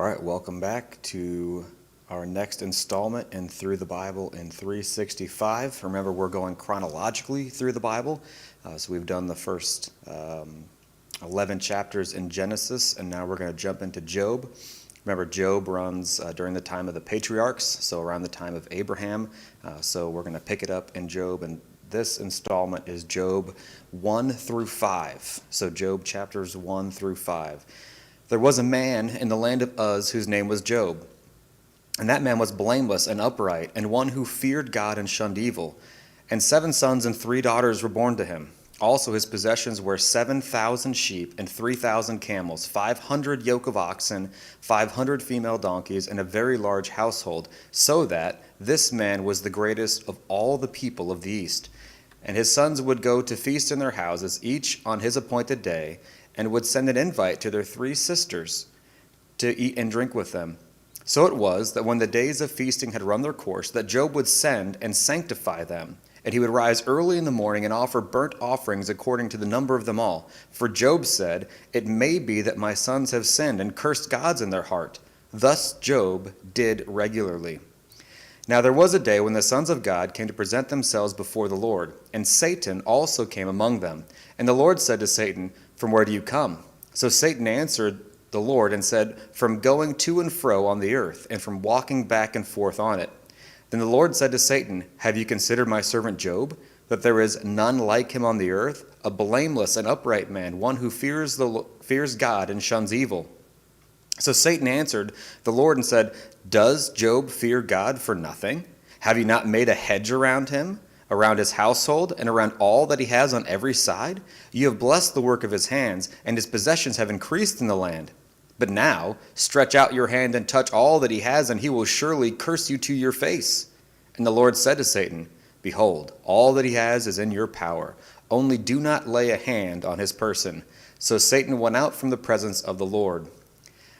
All right, welcome back to our next installment in Through the Bible in 365. Remember, we're going chronologically through the Bible. So we've done the first 11 chapters in Genesis, and now we're going to jump into Job. Remember, Job runs during the time of the patriarchs, so around the time of Abraham. So we're going to pick it up in Job, and this installment is Job 1 through 5. So Job chapters 1 through 5. There was a man in the land of Uz whose name was Job. And that man was blameless and upright, and one who feared God and shunned evil. And 7 sons and 3 daughters were born to him. Also his possessions were 7,000 sheep and 3,000 camels, 500 yoke of oxen, 500 female donkeys, and a very large household, so that this man was the greatest of all the people of the east. And his sons would go to feast in their houses, each on his appointed day, and would send an invite to their 3 sisters to eat and drink with them. So it was that when the days of feasting had run their course, that Job would send and sanctify them. And he would rise early in the morning and offer burnt offerings according to the number of them all. For Job said, "It may be that my sons have sinned and cursed gods in their heart." Thus Job did regularly. Now there was a day when the sons of God came to present themselves before the Lord, and Satan also came among them. And the Lord said to Satan, "From where do you come?" So Satan answered the Lord and said, "From going to and fro on the earth, and from walking back and forth on it." Then the Lord said to Satan, "Have you considered my servant Job, that there is none like him on the earth, a blameless and upright man, one who fears God and shuns evil?" So Satan answered the Lord and said, "Does Job fear God for nothing? Have you not made a hedge around him, around his household, and around all that he has on every side? You have blessed the work of his hands, and his possessions have increased in the land. But now stretch out your hand and touch all that he has, and he will surely curse you to your face." And the Lord said to Satan, "Behold, all that he has is in your power. Only do not lay a hand on his person." So Satan went out from the presence of the Lord.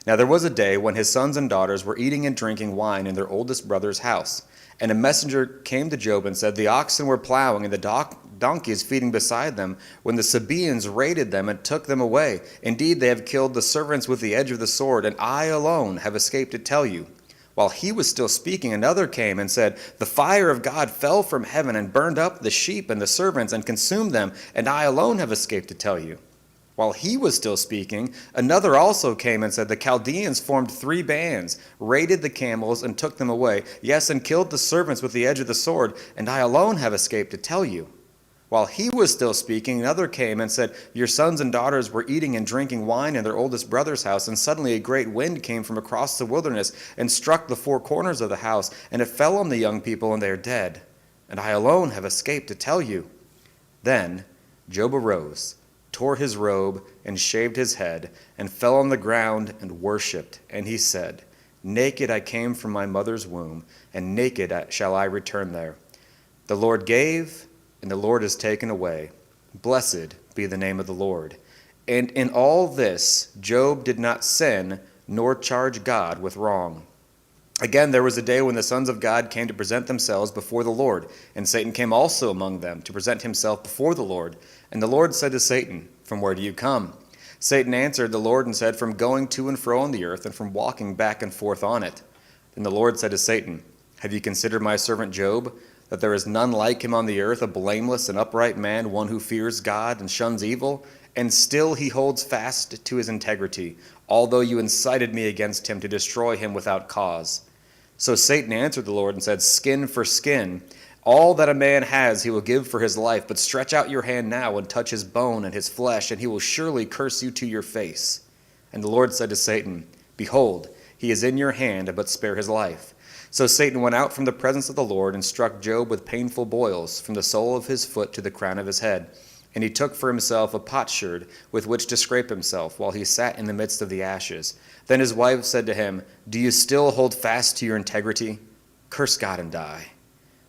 Now there was a day when his sons and daughters were eating and drinking wine in their oldest brother's house. And a messenger came to Job and said, "The oxen were plowing and the donkeys feeding beside them, when the Sabaeans raided them and took them away. Indeed, they have killed the servants with the edge of the sword, and I alone have escaped to tell you." While he was still speaking, another came and said, "The fire of God fell from heaven and burned up the sheep and the servants and consumed them, and I alone have escaped to tell you." While he was still speaking, another also came and said, "The Chaldeans formed 3 bands, raided the camels, and took them away. Yes, and killed the servants with the edge of the sword, and I alone have escaped to tell you." While he was still speaking, another came and said, "Your sons and daughters were eating and drinking wine in their oldest brother's house, and suddenly a great wind came from across the wilderness and struck the 4 corners of the house, and it fell on the young people, and they are dead. And I alone have escaped to tell you." Then Job arose, tore his robe, and shaved his head, and fell on the ground and worshipped. And he said, "Naked I came from my mother's womb, and naked shall I return there. The Lord gave, and the Lord has taken away. Blessed be the name of the Lord." And in all this Job did not sin, nor charge God with wrong. Again, there was a day when the sons of God came to present themselves before the Lord, and Satan came also among them to present himself before the Lord. And the Lord said to Satan, "From where do you come?" Satan answered the Lord and said, "From going to and fro on the earth, and from walking back and forth on it." Then the Lord said to Satan, "Have you considered my servant Job, that there is none like him on the earth, a blameless and upright man, one who fears God and shuns evil? And still he holds fast to his integrity, although you incited me against him to destroy him without cause." So Satan answered the Lord and said, "Skin for skin. All that a man has he will give for his life, but stretch out your hand now and touch his bone and his flesh, and he will surely curse you to your face." And the Lord said to Satan, "Behold, he is in your hand, but spare his life." So Satan went out from the presence of the Lord and struck Job with painful boils from the sole of his foot to the crown of his head. And he took for himself a potsherd with which to scrape himself, while he sat in the midst of the ashes. Then his wife said to him, "Do you still hold fast to your integrity? Curse God and die."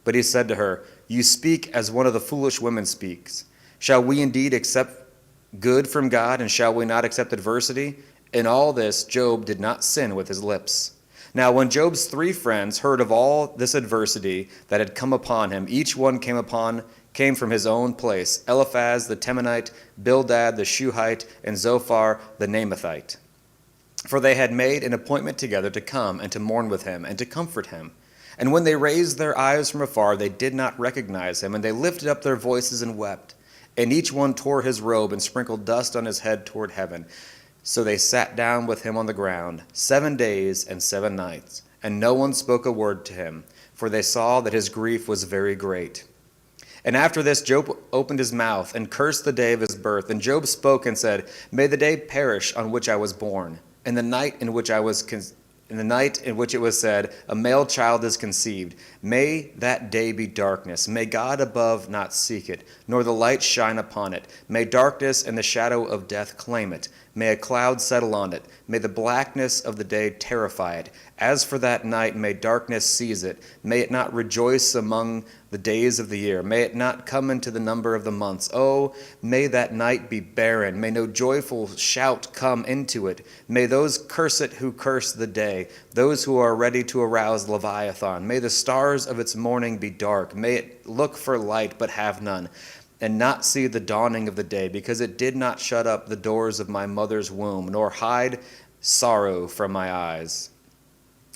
But he said to her, "You speak as one of the foolish women speaks. Shall we indeed accept good from God, and shall we not accept adversity?" In all this Job did not sin with his lips. Now when Job's 3 friends heard of all this adversity that had come upon him, each one came from his own place: Eliphaz the Temanite, Bildad the Shuhite, and Zophar the Naamathite. For they had made an appointment together to come and to mourn with him and to comfort him. And when they raised their eyes from afar, they did not recognize him, and they lifted up their voices and wept. And each one tore his robe and sprinkled dust on his head toward heaven. So they sat down with him on the ground 7 days and 7 nights, and no one spoke a word to him, for they saw that his grief was very great. And after this, Job opened his mouth and cursed the day of his birth. And Job spoke and said, "May the day perish on which I was born, and the night in which it was said, a male child is conceived. May that day be darkness. May God above not seek it, nor the light shine upon it. May darkness and the shadow of death claim it. May a cloud settle on it. May the blackness of the day terrify it. As for that night, may darkness seize it. May it not rejoice among the days of the year. May it not come into the number of the months. Oh, may that night be barren. May no joyful shout come into it. May those curse it who curse the day, those who are ready to arouse Leviathan. May the stars of its morning be dark. May it look for light but have none, and not see the dawning of the day, because it did not shut up the doors of my mother's womb, nor hide sorrow from my eyes.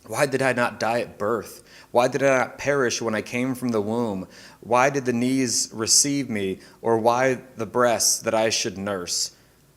Why did I not die at birth? Why did I not perish when I came from the womb? Why did the knees receive me, or why the breasts that I should nurse?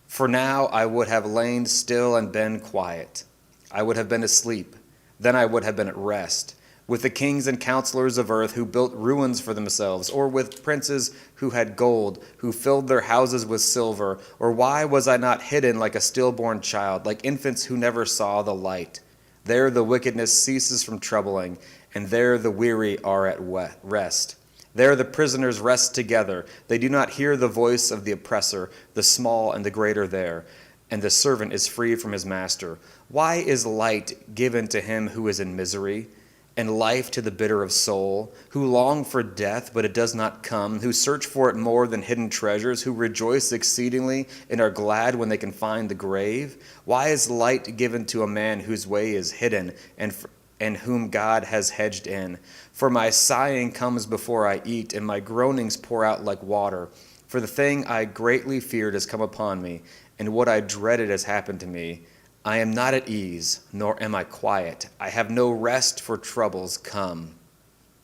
For now I would have lain still and been quiet. I would have been asleep. Then I would have been at rest, with the kings and counselors of earth who built ruins for themselves, or with princes who had gold, who filled their houses with silver. Or why was I not hidden like a stillborn child, like infants who never saw the light? There the wickedness ceases from troubling, and there the weary are at rest. There the prisoners rest together. They do not hear the voice of the oppressor, the small and the great are there, and the servant is free from his master. Why is light given to him who is in misery, and life to the bitter of soul, who long for death, but it does not come, who search for it more than hidden treasures, who rejoice exceedingly and are glad when they can find the grave? Why is light given to a man whose way is hidden, and whom God has hedged in? For my sighing comes before I eat, and my groanings pour out like water. For the thing I greatly feared has come upon me, and what I dreaded has happened to me. I am not at ease, nor am I quiet. I have no rest, for troubles come.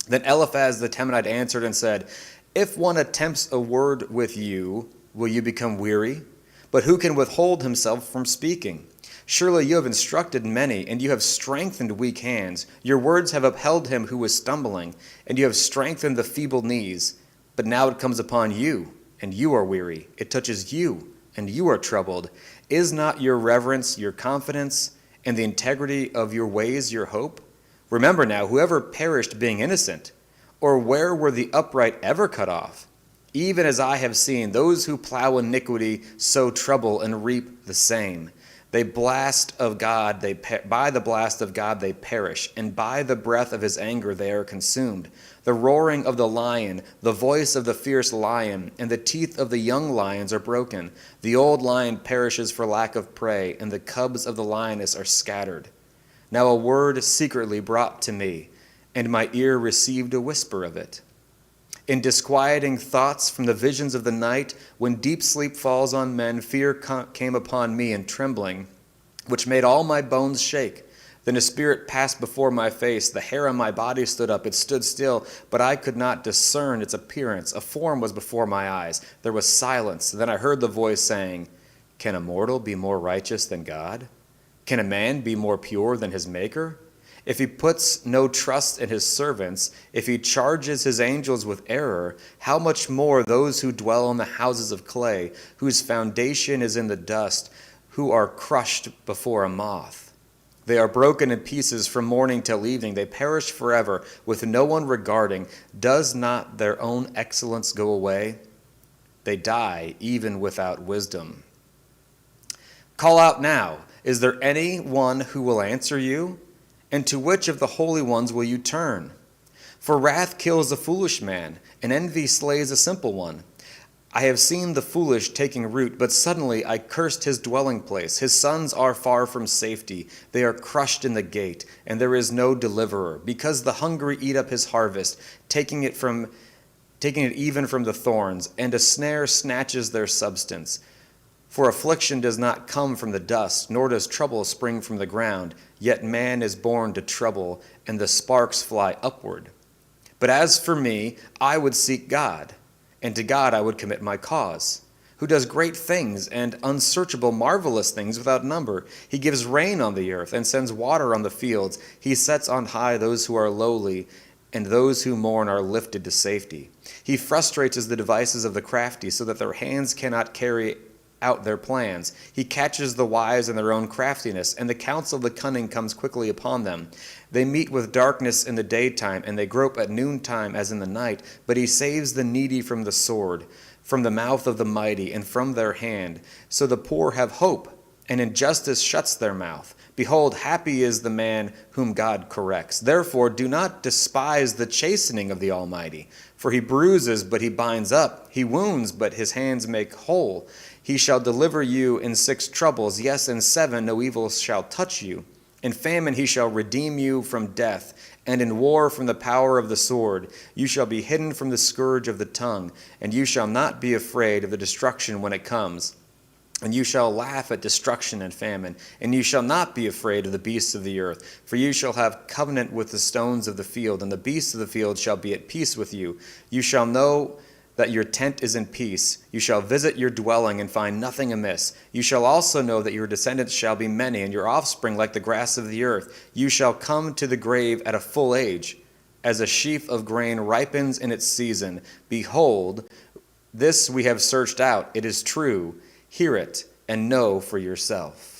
Then Eliphaz the Temanite answered and said, If one attempts a word with you, will you become weary? But who can withhold himself from speaking? Surely you have instructed many, and you have strengthened weak hands. Your words have upheld him who was stumbling, and you have strengthened the feeble knees. But now it comes upon you, and you are weary. It touches you, and you are troubled. Is not your reverence your confidence, and the integrity of your ways your hope? Remember now, whoever perished being innocent, or where were the upright ever cut off? Even as I have seen, those who plow iniquity sow trouble and reap the same. By the blast of God they perish, and by the breath of his anger they are consumed. The roaring of the lion, the voice of the fierce lion, and the teeth of the young lions are broken. The old lion perishes for lack of prey, and the cubs of the lioness are scattered. Now a word secretly brought to me, and my ear received a whisper of it. In disquieting thoughts from the visions of the night, when deep sleep falls on men, fear came upon me and trembling, which made all my bones shake. Then a spirit passed before my face. The hair on my body stood up. It stood still, but I could not discern its appearance. A form was before my eyes. There was silence. Then I heard the voice saying, Can a mortal be more righteous than God? Can a man be more pure than his Maker? If he puts no trust in his servants, if he charges his angels with error, how much more those who dwell in the houses of clay, whose foundation is in the dust, who are crushed before a moth? They are broken in pieces from morning till evening. They perish forever, with no one regarding. Does not their own excellence go away? They die even without wisdom. Call out now. Is there any one who will answer you? And to which of the holy ones will you turn? For wrath kills a foolish man, and envy slays a simple one. I have seen the foolish taking root, but suddenly I cursed his dwelling place. His sons are far from safety. They are crushed in the gate, and there is no deliverer. Because the hungry eat up his harvest, taking it even from the thorns, and a snare snatches their substance. For affliction does not come from the dust, nor does trouble spring from the ground. Yet man is born to trouble, and the sparks fly upward. But as for me, I would seek God, and to God I would commit my cause, who does great things and unsearchable, marvelous things without number. He gives rain on the earth and sends water on the fields. He sets on high those who are lowly, and those who mourn are lifted to safety. He frustrates the devices of the crafty, so that their hands cannot carry out their plans. He catches the wise in their own craftiness, and the counsel of the cunning comes quickly upon them. They meet with darkness in the daytime, and they grope at noontime as in the night. But he saves the needy from the sword, from the mouth of the mighty, and from their hand. So the poor have hope, and injustice shuts their mouth. Behold, happy is the man whom God corrects. Therefore, do not despise the chastening of the Almighty. For he bruises, but he binds up. He wounds, but his hands make whole. He shall deliver you in 6 troubles. Yes, in 7 no evil shall touch you. In famine he shall redeem you from death, and in war from the power of the sword. You shall be hidden from the scourge of the tongue, and you shall not be afraid of the destruction when it comes. And you shall laugh at destruction and famine, and you shall not be afraid of the beasts of the earth. For you shall have covenant with the stones of the field, and the beasts of the field shall be at peace with you. You shall know that your tent is in peace. You shall visit your dwelling and find nothing amiss. You shall also know that your descendants shall be many, and your offspring like the grass of the earth. You shall come to the grave at a full age, as a sheaf of grain ripens in its season. Behold, this we have searched out. It is true. Hear it and know for yourself.